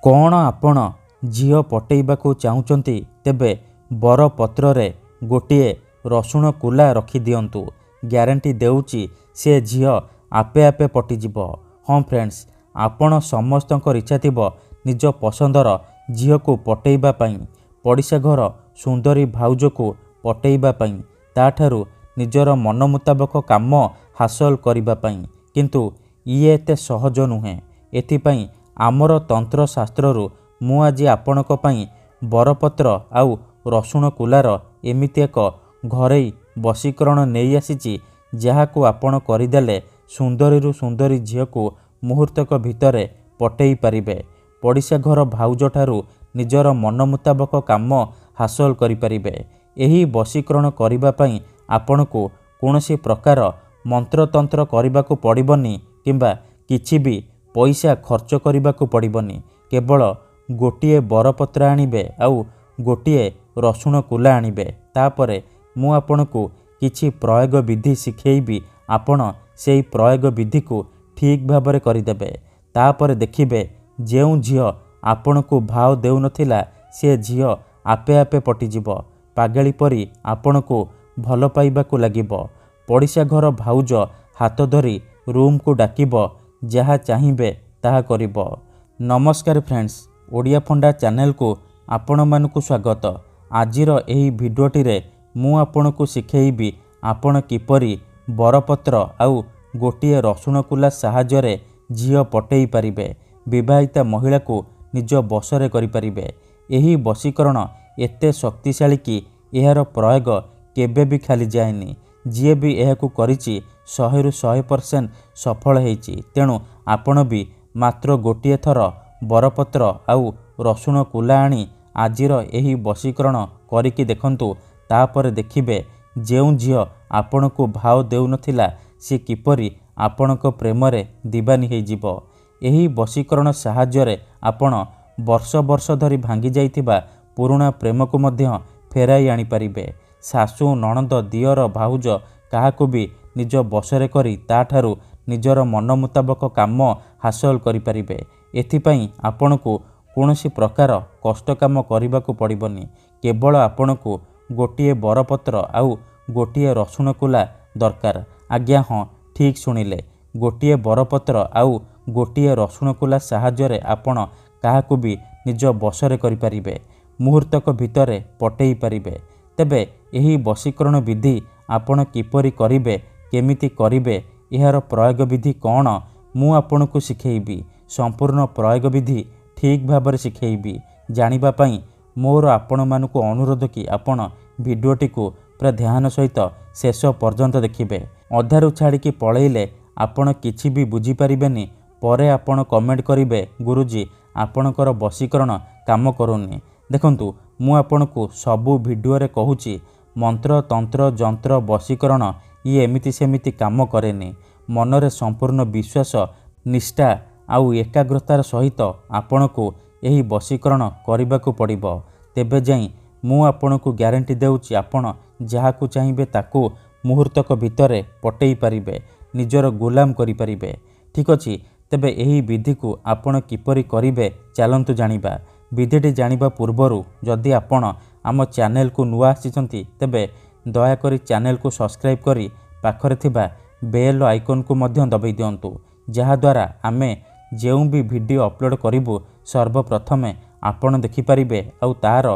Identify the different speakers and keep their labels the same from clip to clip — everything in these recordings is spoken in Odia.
Speaker 1: କ'ଣ ଆପଣ ଝିଅ ପଟେଇବାକୁ ଚାହୁଁଛନ୍ତି? ତେବେ ବରପତ୍ରରେ ଗୋଟିଏ ରସୁଣ କୁଲା ରଖିଦିଅନ୍ତୁ। ଗ୍ୟାରେଣ୍ଟି ଦେଉଛି ସେ ଝିଅ ଆପେ ଆପେ ପଟିଯିବ। ହଁ ଫ୍ରେଣ୍ଡସ୍, ଆପଣ ସମସ୍ତଙ୍କର ଇଚ୍ଛା ଥିବ ନିଜ ପସନ୍ଦର ଝିଅକୁ ପଟେଇବା ପାଇଁ, ପଡ଼ିଶା ଘର ସୁନ୍ଦରୀ ଭାଉଜକୁ ପଟେଇବା ପାଇଁ, ତାଠାରୁ ନିଜର ମନ ମୁତାବକ କାମ ହାସଲ କରିବା ପାଇଁ। କିନ୍ତୁ ଇଏ ଏତେ ସହଜ ନୁହେଁ। ଏଥିପାଇଁ ଆମର ତନ୍ତ୍ରଶାସ୍ତ୍ରରୁ ମୁଁ ଆଜି ଆପଣଙ୍କ ପାଇଁ ବରପତ୍ର ଆଉ ରସୁଣ କୁଲାର ଏମିତି ଏକ ଘରୋଇ ବଶୀକରଣ ନେଇ ଆସିଛି, ଯାହାକୁ ଆପଣ କରିଦେଲେ ସୁନ୍ଦରୀରୁ ସୁନ୍ଦରୀ ଝିଅକୁ ମୁହୂର୍ତ୍ତକ ଭିତରେ ପଟେଇ ପାରିବେ। ପଡ଼ିଶା ଘର ଭାଉଜଠାରୁ ନିଜର ମନ ମୁତାବକ କାମ ହାସଲ କରିପାରିବେ। ଏହି ବଶୀକରଣ କରିବା ପାଇଁ ଆପଣଙ୍କୁ କୌଣସି ପ୍ରକାର ମନ୍ତ୍ରତନ୍ତ୍ର କରିବାକୁ ପଡ଼ିବନି କିମ୍ବା କିଛି ବି ପଇସା ଖର୍ଚ୍ଚ କରିବାକୁ ପଡ଼ିବନି। କେବଳ ଗୋଟିଏ ବରପତ୍ର ଆଣିବେ ଆଉ ଗୋଟିଏ ରସୁଣ କୁଲା ଆଣିବେ। ତାପରେ ମୁଁ ଆପଣଙ୍କୁ କିଛି ପ୍ରୟୋଗ ବିଧି ଶିଖେଇବି। ଆପଣ ସେହି ପ୍ରୟୋଗ ବିଧିକୁ ଠିକ୍ ଭାବରେ କରିଦେବେ। ତାପରେ ଦେଖିବେ ଯେଉଁ ଝିଅ ଆପଣଙ୍କୁ ଭାव ଦେଉନଥିଲା ସେ ଝିଅ ଆପେ ଆପେ ପଟିଯିବ। ପାଗଳି ପରି ଆପଣଙ୍କୁ ଭଲ ପାଇବାକୁ ଲାଗିବ। ପଡ଼ିଶା ଘର ଭାଉଜ ହାତ ଧରି ରୁମ୍କୁ ଡାକିବ, ଯାହା ଚାହିଁବେ ତାହା କରିବ। ନମସ୍କାର ଫ୍ରେଣ୍ଡସ୍, ଓଡ଼ିଆ ଫଣ୍ଡା ଚ୍ୟାନେଲକୁ ଆପଣମାନଙ୍କୁ ସ୍ୱାଗତ। ଆଜିର ଏହି ଭିଡ଼ିଓଟିରେ ମୁଁ ଆପଣଙ୍କୁ ଶିଖେଇବି ଆପଣ କିପରି ବରପତ୍ର ଆଉ ଗୋଟିଏ ରସୁଣ କୁଲା ସାହାଯ୍ୟରେ ଝିଅ ପଟେଇ ପାରିବେ, ବିବାହିତା ମହିଳାକୁ ନିଜ ବଶରେ କରିପାରିବେ। ଏହି ବଶୀକରଣ ଏତେ ଶକ୍ତିଶାଳୀ କି ଏହାର ପ୍ରୟୋଗ କେବେ ବି ଖାଲି ଯାଏନି। ଯିଏ ବି ଏହାକୁ କରିଛି 100ରୁ 100% ସଫଳ ହେଇଛି। ତେଣୁ ଆପଣ ବି ମାତ୍ର ଗୋଟିଏ ଥର ବରପତ୍ର ଆଉ ରସୁଣ କୁଲା ଆଣି ଆଜିର ଏହି ବଶୀକରଣ କରିକି ଦେଖନ୍ତୁ। ତାପରେ ଦେଖିବେ ଯେଉଁ ଝିଅ ଆପଣଙ୍କୁ ଭାव ଦେଉନଥିଲା ସେ କିପରି ଆପଣଙ୍କ ପ୍ରେମରେ ଦିବାନୀ ହେଇଯିବ। ଏହି ବଶୀକରଣ ସାହାଯ୍ୟରେ ଆପଣ ବର୍ଷ ବର୍ଷ ଧରି ଭାଙ୍ଗି ଯାଇଥିବା ପୁରୁଣା ପ୍ରେମକୁ ମଧ୍ୟ ଫେରାଇ ଆଣିପାରିବେ। ଶାଶୁ, ନଣନ୍ଦ, ଦିଅର, ଭାଉଜ କାହାକୁ ବି ନିଜ ବଶରେ କରି ତାଠାରୁ ନିଜର ମନ ମୁତାବକ କାମ ହାସଲ କରିପାରିବେ। ଏଥିପାଇଁ ଆପଣଙ୍କୁ କୌଣସି ପ୍ରକାର କଷ୍ଟ କାମ କରିବାକୁ ପଡ଼ିବନି। କେବଳ ଆପଣଙ୍କୁ ଗୋଟିଏ ବରପତ୍ର ଆଉ ଗୋଟିଏ ରସୁଣ କୁଲା ଦରକାର। ଆଜ୍ଞା ହଁ, ଠିକ୍ ଶୁଣିଲେ, ଗୋଟିଏ ବରପତ୍ର ଆଉ ଗୋଟିଏ ରସୁଣ କୁଲା ସାହାଯ୍ୟରେ ଆପଣ କାହାକୁ ବି ନିଜ ବଶରେ କରିପାରିବେ, ମୁହୂର୍ତ୍ତକ ଭିତରେ ପଟେଇ ପାରିବେ। ତେବେ ଏହି ବଶୀକରଣ ବିଧି ଆପଣ କିପରି କରିବେ, କେମିତି କରିବେ, ଏହାର ପ୍ରୟୋଗ ବିଧି କ'ଣ, ମୁଁ ଆପଣଙ୍କୁ ଶିଖେଇବି। ସମ୍ପୂର୍ଣ୍ଣ ପ୍ରୟୋଗ ବିଧି ଠିକ୍ ଭାବରେ ଶିଖେଇବି। ଜାଣିବା ପାଇଁ ମୋର ଆପଣମାନଙ୍କୁ ଅନୁରୋଧ କି ଆପଣ ଭିଡ଼ିଓଟିକୁ ପୁରା ଧ୍ୟାନ ସହିତ ଶେଷ ପର୍ଯ୍ୟନ୍ତ ଦେଖିବେ। ଅଧାରୁ ଛାଡ଼ିକି ପଳେଇଲେ ଆପଣ କିଛି ବି ବୁଝିପାରିବେନି। ପରେ ଆପଣ କମେଣ୍ଟ କରିବେ, ଗୁରୁଜୀ ଆପଣଙ୍କର ବଶୀକରଣ କାମ କରୁନି। ଦେଖନ୍ତୁ, ମୁଁ ଆପଣଙ୍କୁ ସବୁ ଭିଡ଼ିଓରେ କହୁଛି ମନ୍ତ୍ର, ତନ୍ତ୍ର, ଯନ୍ତ୍ର, ବଶୀକରଣ ଇଏ ଏମିତି ସେମିତି କାମ କରେନି। ମନରେ ସମ୍ପୂର୍ଣ୍ଣ ବିଶ୍ୱାସ, ନିଷ୍ଠା ଆଉ ଏକାଗ୍ରତାର ସହିତ ଆପଣଙ୍କୁ ଏହି ବଶୀକରଣ କରିବାକୁ ପଡ଼ିବ। ତେବେ ଯାଇ ମୁଁ ଆପଣଙ୍କୁ ଗ୍ୟାରେଣ୍ଟି ଦେଉଛି ଆପଣ ଯାହାକୁ ଚାହିଁବେ ତାକୁ ମୁହୂର୍ତ୍ତକ ଭିତରେ ପଟେଇ ପାରିବେ, ନିଜର ଗୋଲାମ କରିପାରିବେ। ଠିକ୍ ଅଛି, ତେବେ ଏହି ବିଧିକୁ ଆପଣ କିପରି କରିବେ ଚାଲନ୍ତୁ ଜାଣିବା। ବିଧିଟି ଜାଣିବା ପୂର୍ବରୁ ଯଦି ଆପଣ ଆମ ଚ୍ୟାନେଲକୁ ନୂଆ ଆସିଛନ୍ତି ତେବେ ଦୟାକରି ଚ୍ୟାନେଲକୁ ସବସ୍କ୍ରାଇବ୍ କରି ପାଖରେ ଥିବା ବେଲ୍ ଆଇକନ୍କୁ ମଧ୍ୟ ଦବାଇ ଦିଅନ୍ତୁ, ଯାହାଦ୍ୱାରା ଆମେ ଯେଉଁ ବି ଭିଡ଼ିଓ ଅପଲୋଡ଼ କରିବୁ ସର୍ବପ୍ରଥମେ ଆପଣ ଦେଖିପାରିବେ ଆଉ ତାର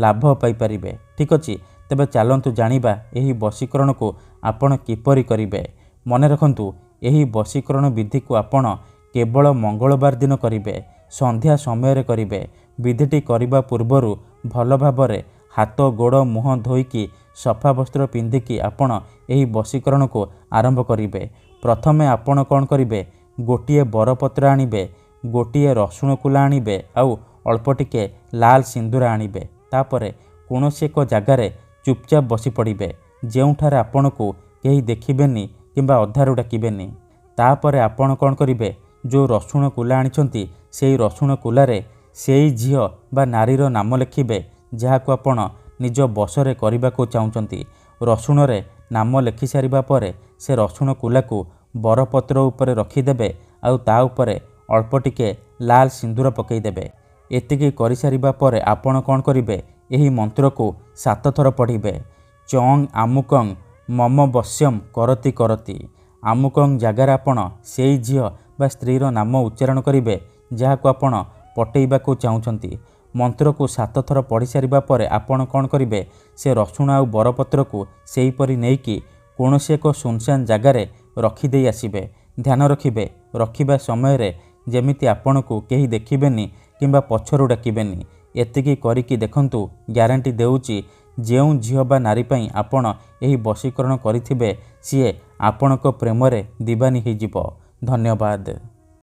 Speaker 1: ଲାଭ ପାଇପାରିବେ। ଠିକ୍ ଅଛି, ତେବେ ଚାଲନ୍ତୁ ଜାଣିବା ଏହି ବଶୀକରଣକୁ ଆପଣ କିପରି କରିବେ। ମନେ ରଖନ୍ତୁ, ଏହି ବଶୀକରଣ ବିଧିକୁ ଆପଣ କେବଳ ମଙ୍ଗଳବାର ଦିନ କରିବେ, ସନ୍ଧ୍ୟା ସମୟରେ କରିବେ। ବିଧିଟି କରିବା ପୂର୍ବରୁ ଭଲ ଭାବରେ ହାତ, ଗୋଡ଼, ମୁହଁ ଧୋଇକି ସଫା ବସ୍ତ୍ର ପିନ୍ଧିକି ଆପଣ ଏହି ବଶୀକରଣକୁ ଆରମ୍ଭ କରିବେ। ପ୍ରଥମେ ଆପଣ କ'ଣ କରିବେ, ଗୋଟିଏ ବରପତ୍ର ଆଣିବେ, ଗୋଟିଏ ରସୁଣ କୁଲା ଆଣିବେ ଆଉ ଅଳ୍ପ ଟିକେ ଲାଲ ସିନ୍ଦୁର ଆଣିବେ। ତାପରେ କୌଣସି ଏକ ଜାଗାରେ ଚୁପଚାପ ବସି ପଡ଼ିବେ, ଯେଉଁଠାରେ ଆପଣଙ୍କୁ କେହି ଦେଖିବେନି କିମ୍ବା ଅଧାରୁ ଡାକିବେନି। ତାପରେ ଆପଣ କ'ଣ କରିବେ, ଯେଉଁ ରସୁଣ କୁଲା ଆଣିଛନ୍ତି ସେହି ରସୁଣ କୁଲାରେ ସେଇ ଝିଅ ବା ନାରୀର ନାମ ଲେଖିବେ, ଯାହାକୁ ଆପଣ ନିଜ ବଶରେ କରିବାକୁ ଚାହୁଁଛନ୍ତି। ରସୁଣରେ ନାମ ଲେଖି ସାରିବା ପରେ ସେ ରସୁଣ କୁଲାକୁ ବରପତ୍ର ଉପରେ ରଖିଦେବେ ଆଉ ତା ଉପରେ ଅଳ୍ପ ଟିକେ ଲାଲ ସିନ୍ଦୁର ପକାଇଦେବେ। ଏତିକି କରିସାରିବା ପରେ ଆପଣ କ'ଣ କରିବେ, ଏହି ମନ୍ତ୍ରକୁ 7 ଥର ପଢ଼ିବେ। ଚଂ ଆମୁକଂ ମମ ବଶ୍ୟମ୍ କରତି କରତି। ଆମୁକଂ ଜାଗାରେ ଆପଣ ସେଇ ଝିଅ ବା ସ୍ତ୍ରୀର ନାମ ଉଚ୍ଚାରଣ କରିବେ ଯାହାକୁ ଆପଣ ପଟେଇବାକୁ ଚାହୁଁଛନ୍ତି। ମନ୍ତ୍ରକୁ 7 ଥର ପଢ଼ି ସାରିବା ପରେ ଆପଣ କ'ଣ କରିବେ, ସେ ରସୁଣ ଆଉ ବରପତ୍ରକୁ ସେହିପରି ନେଇକି କୌଣସି ଏକ ସୁନସାନ ଜାଗାରେ ରଖିଦେଇ ଆସିବେ। ଧ୍ୟାନ ରଖିବେ, ରଖିବା ସମୟରେ ଯେମିତି ଆପଣଙ୍କୁ କେହି ଦେଖିବେନି କିମ୍ବା ପଛରୁ ଡାକିବେନି। ଏତିକି କରିକି ଦେଖନ୍ତୁ, ଗ୍ୟାରେଣ୍ଟି ଦେଉଛି ଯେଉଁ ଝିଅ ବା ନାରୀ ପାଇଁ ଆପଣ ଏହି ବଶୀକରଣ କରିଥିବେ ସିଏ ଆପଣଙ୍କ ପ୍ରେମରେ ଦିବାନୀ ହୋଇଯିବ। ଧନ୍ୟବାଦ।